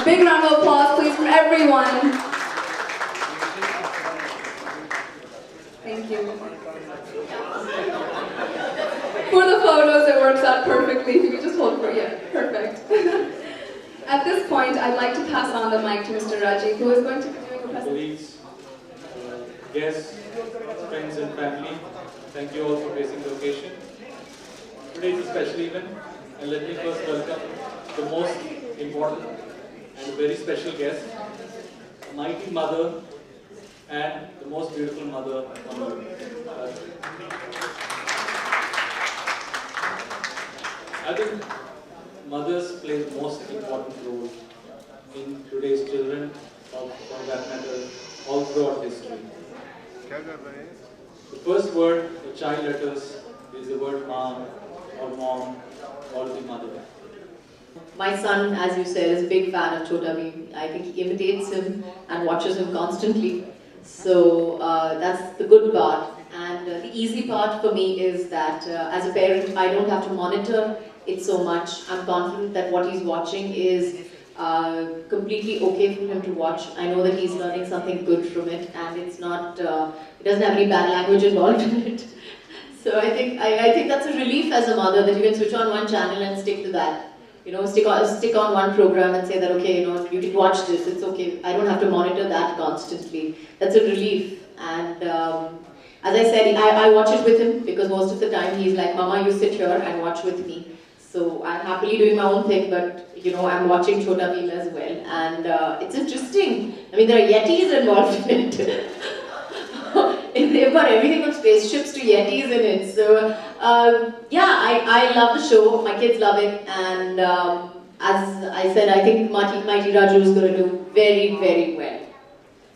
Big round of applause, please, from everyone. Thank you. For the photos, it works out perfectly. If you could just hold for perfect. At this point, I'd like to pass on the mic to Mr. Rajiv, who is going to be doing a presentation. Colleagues, guests, friends and family, thank you all for gracing the occasion. Today is a special event, and let me first welcome the most important and very special guest, a mighty mother and the most beautiful mother on earth. I think mothers play the most important role in today's children, or for that matter, all throughout history. The first word a child utters is the word mom or the mother. My son, as you said, is a big fan of Chhota Bheem. I think he imitates him and watches him constantly. So that's the good part. And the easy part for me is that as a parent, I don't have to monitor it so much. I'm confident that what he's watching is completely okay for him to watch. I know that he's learning something good from it, and it's not. It doesn't have any bad language involved in it. So I think that's a relief as a mother, that you can switch on one channel and stick to that. You know, stick on one program and say that, okay, you know, you can watch this, it's okay. I don't have to monitor that constantly. That's a relief. And as I said, I watch it with him, because most of the time he's like, Mama, you sit here and watch with me. So I'm happily doing my own thing, but you know, I'm watching Chhota Bheem as well. And it's interesting. I mean, there are Yetis involved in it. They've got everything from spaceships to Yetis in it. So yeah, I love the show. My kids love it. And as I said, I think Mighty Raju is going to do very, very well.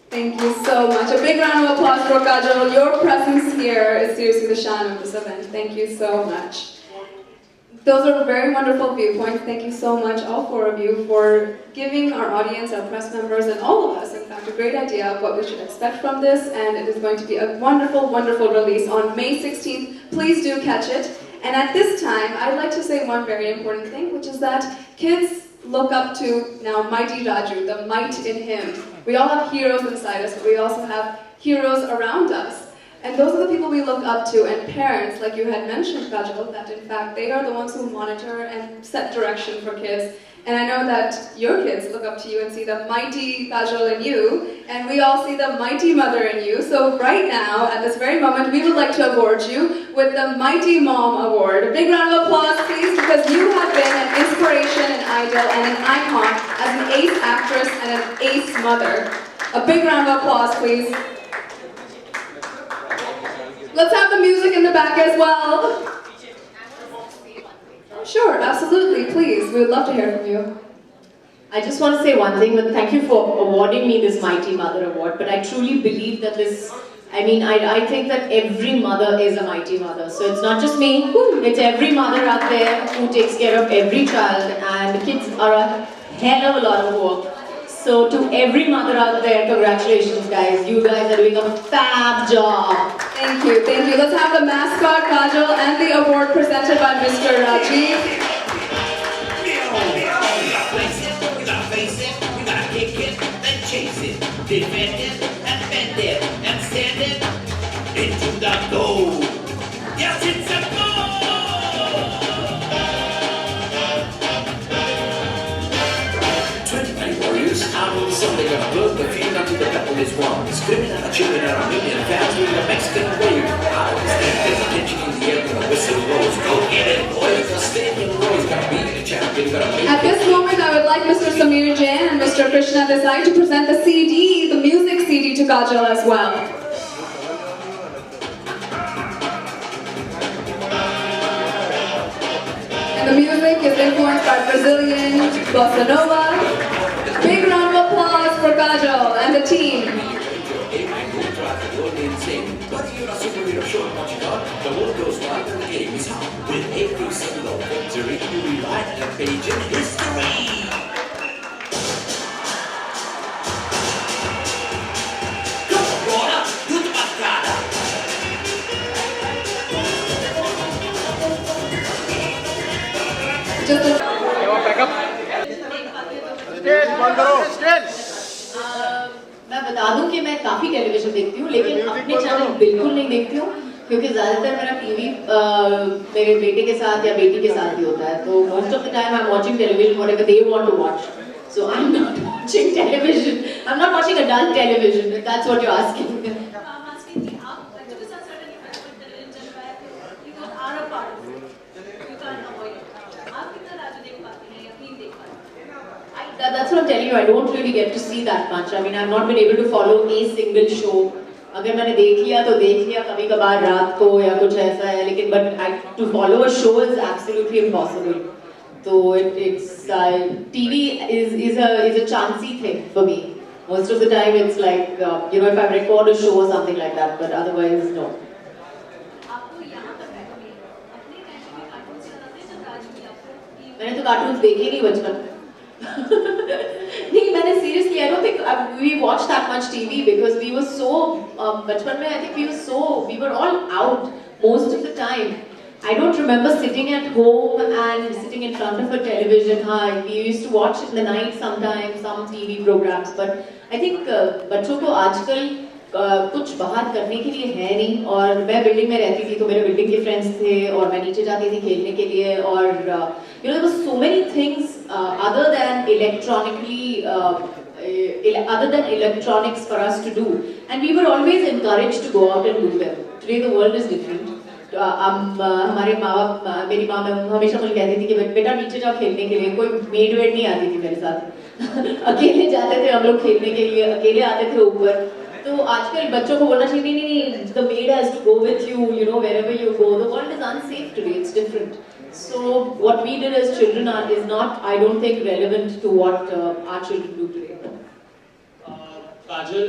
Thank you so much. A big round of applause for Kajal. Your presence here is seriously the shine of this event. Thank you so much. Those are very wonderful viewpoints. Thank you so much, all four of you, for giving our audience, our press members, and all of us, in fact, a great idea of what we should expect from this. And it is going to be a wonderful, wonderful release on May 16th. Please do catch it. And at this time, I'd like to say one very important thing, which is that kids look up to now Mighty Raju, the might in him. We all have heroes inside us, but we also have heroes around us. And those are the people we look up to, and parents, like you had mentioned, Kajal, that in fact they are the ones who monitor and set direction for kids. And I know that your kids look up to you and see the mighty Kajal in you, and we all see the mighty mother in you. So right now, at this very moment, we would like to award you with the Mighty Mom Award. A big round of applause, please, because you have been an inspiration, an idol, and an icon as an ace actress and an ace mother. A big round of applause, please. Let's have the music in the back as well. Sure, absolutely, please. We would love to hear from you. I just want to say one thing, but thank you for awarding me this Mighty Mother Award. But I truly believe that this, I think that every mother is a mighty mother. So it's not just me, it's every mother out there who takes care of every child, and the kids are a hell of a lot of work. So to every mother out there, congratulations guys. You guys are doing a fab job. Thank you, thank you. Let's have the mascot, Kajal, and the award presented by Mr. Rajiv. Defend it and bend it and stand it into the goal. Yes, it's a goal! 29 warriors out on the Sunday gonna blow the field until the couple is won. Screaming and cheering at a million fans doing the Mexican wave. Out of the stand, there's attention in the air when the whistle rolls. Go get it, boys! The stadium rolls. Gonna be the champion, gonna be. At this moment, I would like Mr. Samir Jain and Mr. Krishna Desai to present the CD, the music CD to Kajal as well. And the music is influenced by Brazilian bossa nova. Big round of applause for Kajal and the team. But you're a superhero show, don't you know? The world goes wild and the game is hot. With every single victory, you rewrite a page in history. Come on, Rona, do the mascada. Just a मैं बता दूं कि मैं काफी television देखती हूँ, लेकिन अपने चैनल बिल्कुल नहीं देखती हूँ, क्योंकि ज्यादातर मेरा टीवी मेरे बेटे के साथ या बेटी के साथ ही होता है. तो most of the time I am watching television whatever they want to watch. So I'm not watching television. I'm not watching adult television. If that's what you're asking. I'm asking कि आप बच्चों के साथ certainly टेलीविजन चल रहा है, तो you guys are a part of it. You can't avoid it. आप कितना राजू देख पाते हैं या नहीं देख पाते हैं? That's what I'm telling you. I don't really get to see that much. I mean, I've not been able to follow a single show. अगर मैंने देख लिया तो देख लिया, कभी कभार रात को या कुछ ऐसा है, लेकिन but to follow a show is absolutely impossible. So it's TV is a chancy thing for me. Most of the time it's like if I record a show or something like that, but otherwise no. आपको यहाँ तक है कि अपने time में cartoon से ज़्यादा थे जब राजू की आपको मैंने तो कार्टून्स देखे ही नहीं बचपन में. नहीं, मैंने seriously I don't think we watched that much TV because we were so बचपन में I think we were all out most of the time. I don't remember sitting at home and sitting in front of a television. We used to watch in the night sometimes some TV programs, but I think बच्चों को आजकल कुछ बाहर करने के लिए है नहीं. और मैं बिल्डिंग में रहती थी तो मेरे बिल्डिंग के फ्रेंड्स थे और मैं नीचे जाती थी खेलने के लिए. और there was so many things other than electronics for us to do, and we were always encouraged to go out and do them. Today the world is different. हमारे माँ बाप, मेरी माँ हमेशा मुझे कहती थी कि बेटा नीचे जाओ खेलने के लिए. कोई मेड वेड नहीं आती थी मेरे साथ. अकेले जाते थे हम लोग खेलने के लिए, अकेले आते थे ऊपर. तो आजकल बच्चों को बोलना चाहिए नहीं, the maid has to go with you, wherever you go. The world is unsafe today, it's different. So what we did as children is not, I don't think, relevant to what our children do today. काजल,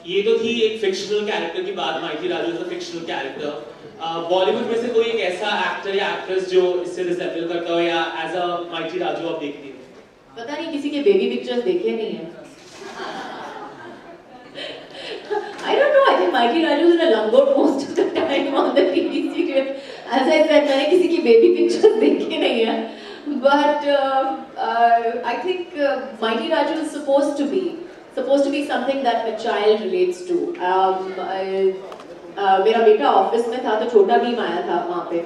ये तो थी एक fictional character की बात. Mighty Raju is a fictional character. Bollywood में से कोई एक ऐसा एक्टर या एक्ट्रेस जो इससे रिसेम्बल करता हो या एज अ माइटी राजू आप देखती हो? पता नहीं, किसी के बेबी पिक्चर्स देखे नहीं है. I don't know. I think Mighty Raju is in a langot most of the time on the TV serial. As I said, मैंने किसी की baby pictures देखे नहीं है. But I think Mighty Raju is supposed to be something that a child relates to. मेरा बेटा office में था तो छोटा भीम आया था वहाँ पे,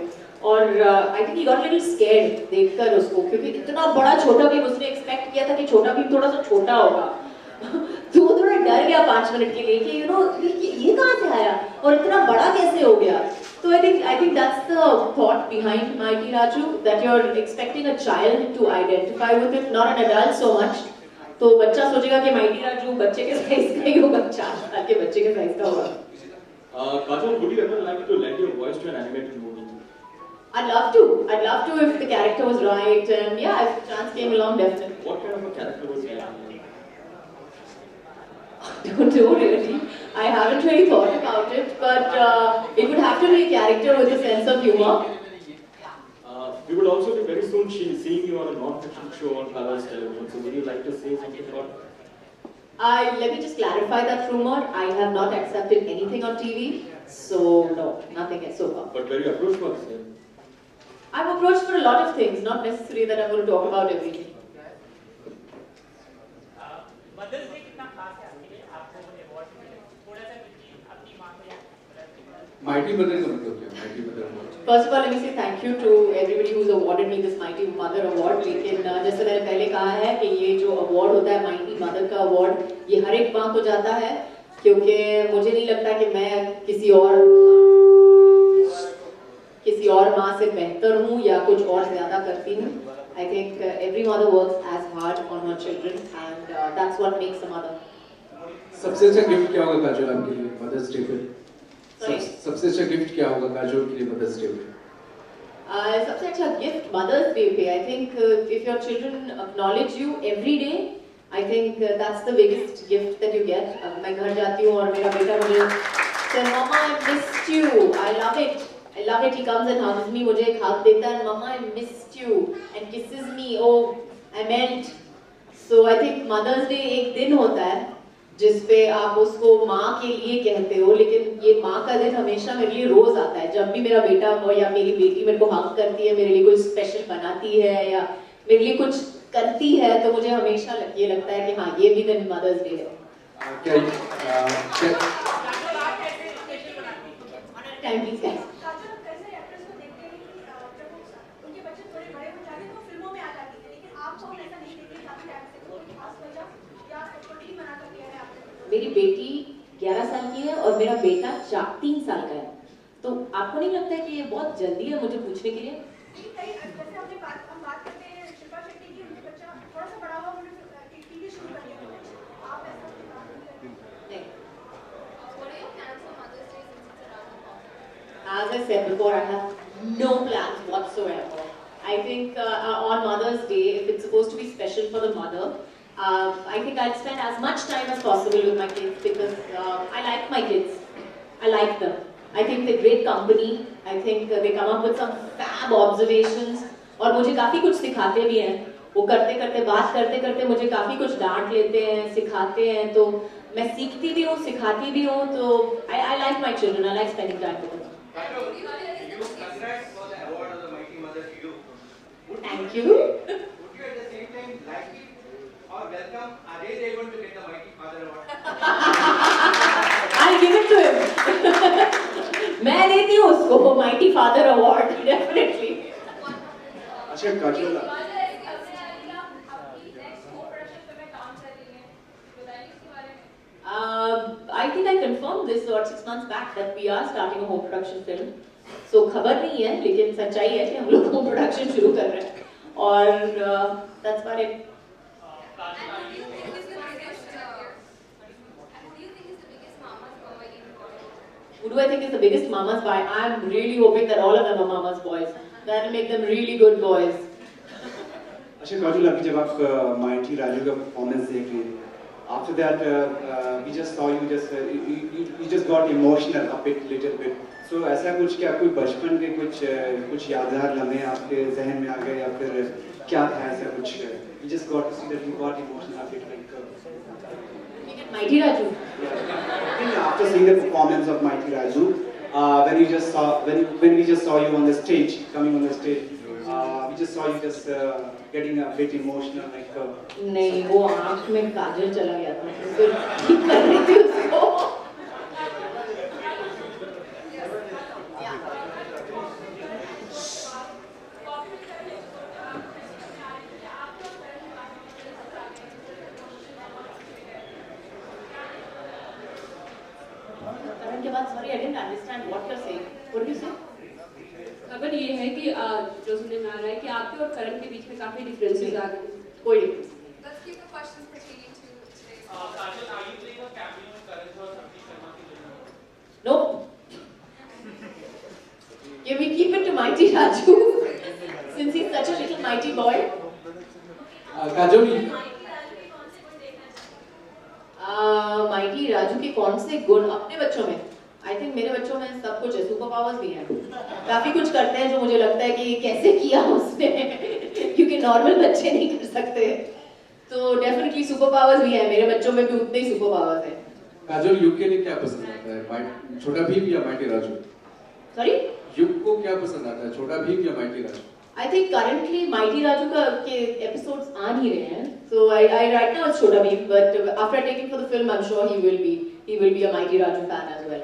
और I think he got a little scared देखकर उसको, क्योंकि इतना बड़ा छोटा भीम, उसने एक्सपेक्ट किया था कि छोटा भीम थोड़ा सा छोटा होगा. तो वो थोड़ा डर गया 5 मिनट के लिए कि ये कहाँ से आया और इतना बड़ा कैसे हो गया. So I think that's the thought behind Mighty Raju, that you're expecting a child to identify with it, not an adult so much. तो बच्चा सोचेगा कि Mighty Raju बच्चे के साइज का ही होगा, 4 साल के बच्चे के साइज का होगा. Kajal, would you ever like to lend your voice to an animated movie? I'd love to if the character was right, and yeah, if the chance came along, definitely. What kind of a character would you like? Don't know really. I haven't really thought about it, but it would have to be a character with a sense of humor. We would also be very soon seeing you on a non-fiction show on Colors Television. So would you like to say something about it? Let me just clarify that rumor. I have not accepted anything on TV, so no, nothing yet so far. But were you approached for the same? I'm approached for a lot of things, not necessarily that I'm going to talk about everything. Mother's day कितना खास है आपके लिए? आपको वो award मिले, थोड़ा सा कुछ अपनी मां को या माइटी मदर का मतलब क्या? Mighty mother award. First of all, let me say thank you to everybody who's awarded me this Mighty Mother Award. लेकिन जैसे मैंने पहले कहा है कि ये जो अवार्ड होता है Mighty Mother का अवार्ड, ये हर एक माँ को जाता है, क्योंकि मुझे नहीं लगता कि मैं किसी और माँ से बेहतर हूँ या कुछ और ज्यादा करती हूँ. I think every mother works as hard on her children, and that's what makes a mother. सबसे अच्छा गिफ्ट क्या होगा काजोल आपके लिए मदर्स डे पे? Sorry? सबसे अच्छा गिफ्ट क्या होगा काजोल के लिए मदर्स डे पे? सबसे अच्छा गिफ्ट मदर्स डे पे, I think if your children acknowledge you every day, I think that's the biggest gift that you get. मैं घर जाती हूँ और मेरा बेटा मुझे says, "Mama, I missed you. I love it. I love it." He comes and hugs me, मुझे एक hug देता है, "Mama, I missed you," and kisses me. Oh, I melt. So I think Mother's Day एक दिन होता है जिसपे आप उसको माँ के लिए कहते हो, लेकिन ये माँ का दिन हमेशा मेरे लिए रोज आता है. जब भी मेरा बेटा या मेरी बेटी मेरे को हग करती है, मेरे लिए कुछ स्पेशल बनाती है या मेरे लिए कुछ करती है तो मुझे हमेशा ये लगता है कि हाँ ये भी दिन मदर्स डे है। क्या काजोल आप कैसे स्पेशल बनाती हैं? Time please guys. काजोल कैसे एक्ट्रेस को देखते हैं कि जब वो उनके बच्चे थोड़े बड़े हो जाते हैं तो फिल्मों में आ जाती है, लेकिन आपको हम ऐसा नहीं देखते काफी टाइम से, कोई खास वजह या छोटी मना कर दिया है आपने? मेरी बेटी 11 साल की है और मेरा बेटा 3 साल का है, तो आपको नहीं लगता है कि ये बहुत जल्दी है मुझे पूछने के लिए? लेकिन कई जैसे हम बात करते हैं शिल्पा शेट्टी की, उनके बच्चा थोड़ा सा बड़ा हुआ उन्होंने टीवी शुरू कर दिया, आप ऐसा नहीं। What are your plans for Mother's Day since it's around the corner? As I said before, I have no plans whatsoever. I think on Mother's Day, if it's supposed to be special for the mother, I think I'll spend as much time as possible with my kids because I like my kids. I like them. I think they're great company. I think they come up with some fab observations और मुझे काफ़ी कुछ सिखाते भी हैं। वो करते करते बात करते करते मुझे काफ़ी कुछ डांट लेते हैं, सिखाते हैं, तो मैं सीखती भी हूँ, सिखाती भी हूँ, तो I like my children. I like spending time with them. Congrats for the award of the Mighty Mother to you. Thank you. Would you at the same time like it or welcome? Are they able to get the Mighty Father award? I'll give it to him. मैं देती हूँ उसको Mighty Father Award definitely. अच्छा Kajol I think I confirmed this about 6 months back that we are starting a home production film. So खबर नहीं है लेकिन सच्चाई है कि हम लोग home production शुरू कर रहे हैं और that's about it. Who do I think is the biggest mama's boy? I'm really hoping that all of them are mama's boys. That'll make them really good boys. अच्छा काजोल अभी जब आप माइटी राजू का परफॉर्मेंस देख रहे after that we just saw you just got emotional a little bit. So ऐसा कुछ क्या कोई बचपन के कुछ यादगार लम्हे आपके जहन में आ गए या फिर क्या था ऐसा कुछ? You just got to see that you got emotional a bit like Mighty Raju. after seeing the performance of Mighty Raju, when we just saw you on the stage, coming on the stage, we just saw you just getting a bit emotional, like. नहीं वो आँख में काजल चला गया था, फिर ठीक कर रही थी उसको। करण के बाद sorry I didn't understand what you're saying. What did you say? खबर ये है कि जो सुनने में आ रहा है कि आपके और करण के बीच में काफी डिफरेंसेस आ गए। कोई difference. Let's keep the questions pertaining to today's Kajal, are you playing a cameo in Karan Johar Sabzi Sharma ki film? Nope. Can we keep it to Mighty Raju since he's such a little mighty boy? Kajol mighty Raju के कौन से गुण अपने बच्चों में? I think मेरे बच्चों में सब कुछ है, सुपर पावर्स भी हैं, काफी कुछ करते हैं जो मुझे लगता है कि कैसे किया उसने क्योंकि नॉर्मल बच्चे नहीं कर सकते, तो डेफिनेटली सुपर पावर्स भी हैं, मेरे बच्चों में भी उतने ही सुपर पावर्स हैं। काजोल युग के लिए क्या पसंद आता है, छोटा भीम या माइटी राजू? सॉरी, युग को क्या पसंद आता है, छोटा भीम या mighty Raju? I think currently Mighty Raju के episodes आ नहीं रहे हैं, so I right now it's Chota Bheem, but after I take him for the film, I'm sure he will be a Mighty Raju fan as well.